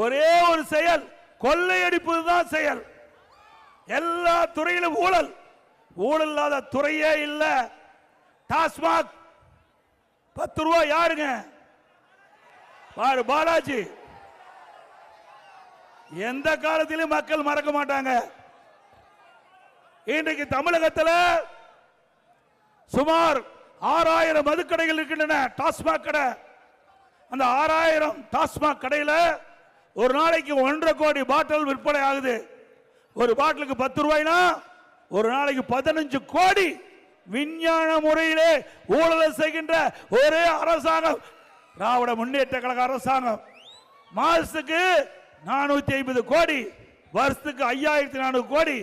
ஒரே ஒரு செயல், கொள்ளையடிப்பதுதான் செயல். எல்லா துறையிலும் ஊழல், ஊழல் இல்லாத துறையே இல்ல. டாஸ்மாக் 10 ரூபாய் யாருங்க? பாரு பாலாஜி. எந்த காலத்திலும் மக்கள் மறக்க மாட்டாங்க. இன்றைக்கு தமிழகத்தில் சுமார் 6000 மதுக்கடைகள் இருக்கின்றன, டாஸ்மாக் கடை. அந்த 6000 டாஸ்மாக் கடையில் ஒரு நாளைக்கு 1.5 கோடி பாட்டில் விற்பனை ஆகுது. ஒரு பாட்டிலுக்கு 10 ரூபாய்னா ஒரு நாளைக்கு 15 கோடி விஞ்ஞான முறையிலே ஊழல் செய்கின்ற ஒரே அரசாங்கம் திராவிட முன்னேற்ற கழக அரசாங்கம். மாசத்துக்கு 450 கோடி, வருஷத்துக்கு 5400 கோடி.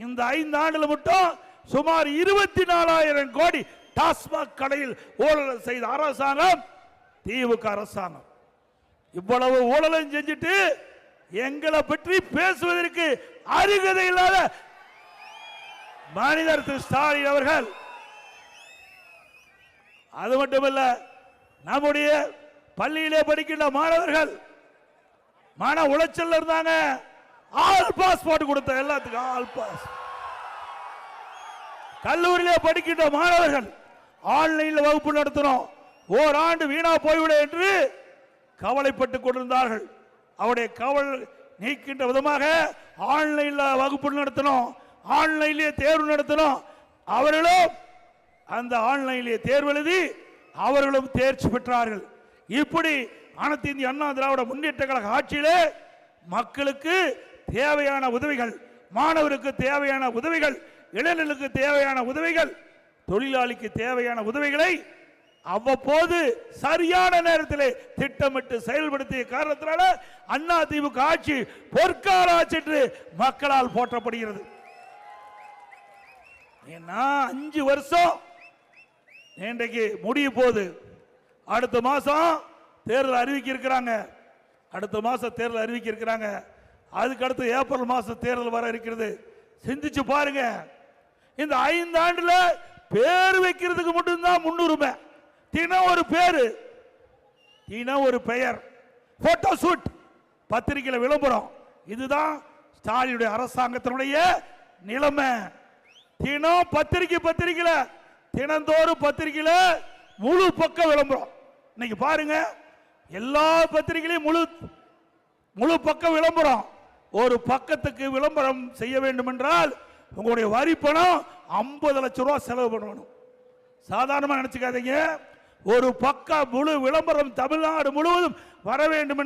இந்த 5 ஆண்டுல மட்டும் சுமார் 24,000 கோடி டாஸ்மாக் கடையில் ஊழல் செய்த அரசாங்கம் திமுக அரசாங்கம். இவ்வளவு ஊழலும் செஞ்சுட்டு எங்களை பற்றி பேசுவதற்கு அருகதை இல்லாத மனிதர் திரு ஸ்டாலின் அவர்கள். அது மட்டுமல்ல, நம்முடைய பள்ளியிலே படிக்கின்ற மாணவர்கள் மன உளைச்சல் இருந்தாங்க. ஆல் பாஸ் போட்டு கொடுத்த எல்லாத்துக்கும் ஆல் பாஸ். கல்லூரியிலே படிக்கின்ற மாணவர்கள் ஆன்லைனில் வகுப்பு நடத்தணும், ஓராண்டு வீணா போய்விட என்று கவலைப்பட்டுக் கொண்டிருந்தார்கள். அவருடைய கவலை நீக்கின்ற விதமாக ஆன்லைனில் வகுப்பு நடத்தணும், ஆன்லைனிலே தேர்வு நடத்தணும். அவர்களும் அந்த ஆன்லைனிலே தேர்வு எழுதி அவர்களும் தேர்ச்சி பெற்றார்கள். இப்படி அனைத்து இந்திய அண்ணா திராவிட முன்னேற்ற கழக ஆட்சியிலே மக்களுக்கு தேவையான உதவிகள், மாணவருக்கு தேவையான உதவிகள், இளைஞர்களுக்கு தேவையான உதவிகள், தொழிலாளிக்கு தேவையான உதவிகளை அவ்வப்போது சரியான நேரத்தில் திட்டமிட்டு செயல்படுத்திய காரணத்தினால அண்ணா திமுக ஆட்சி பொற்கால ஆட்சி என்று மக்களால் போற்றப்படுகிறது. 5 வருஷம் இன்றைக்கு முடிய போகுது. அடுத்த மாசம் தேர்தல் அறிவிக்க இருக்கிறாங்க. அடுத்த மாசம் தேர்தல் அறிவிக்க இருக்கிறாங்க. அதுக்கு அடுத்து ஏப்ரல் மாசம் தேர்தல் வர இருக்கிறது. சிந்திச்சு பாருங்க. இந்த 5 ஆண்டுல பேர் வைக்கிறதுக்கு மட்டும்தான் முன்னுரிமை. தினம் ஒரு பேரு, தினம் ஒரு பெயர், போட்டோ ஷூட், பத்திரிகையில் விளம்பரம். இதுதான் ஸ்டாலினுடைய அரசாங்கத்தினுடைய நிலைமை. தினம் பத்திரிகையில தினந்தோறும் பத்திரிகையில முழு பக்க விளம்பரம். இன்னைக்கு பாருங்க, எல்லா பத்திரிகையிலும் முழு பக்க விளம்பரம். ஒரு பக்கத்துக்கு விளம்பரம் செய்ய வேண்டும் என்றால் உங்களுடைய வரி பணம் 50 லட்சம் ரூபாய் செலவு பண்ணணும். சாதாரணமா நினைச்சுக்காதீங்க. ஒரு பக்க முழு விளம்பரம் தமிழ்நாடு முழுவதும் வர வேண்டும்.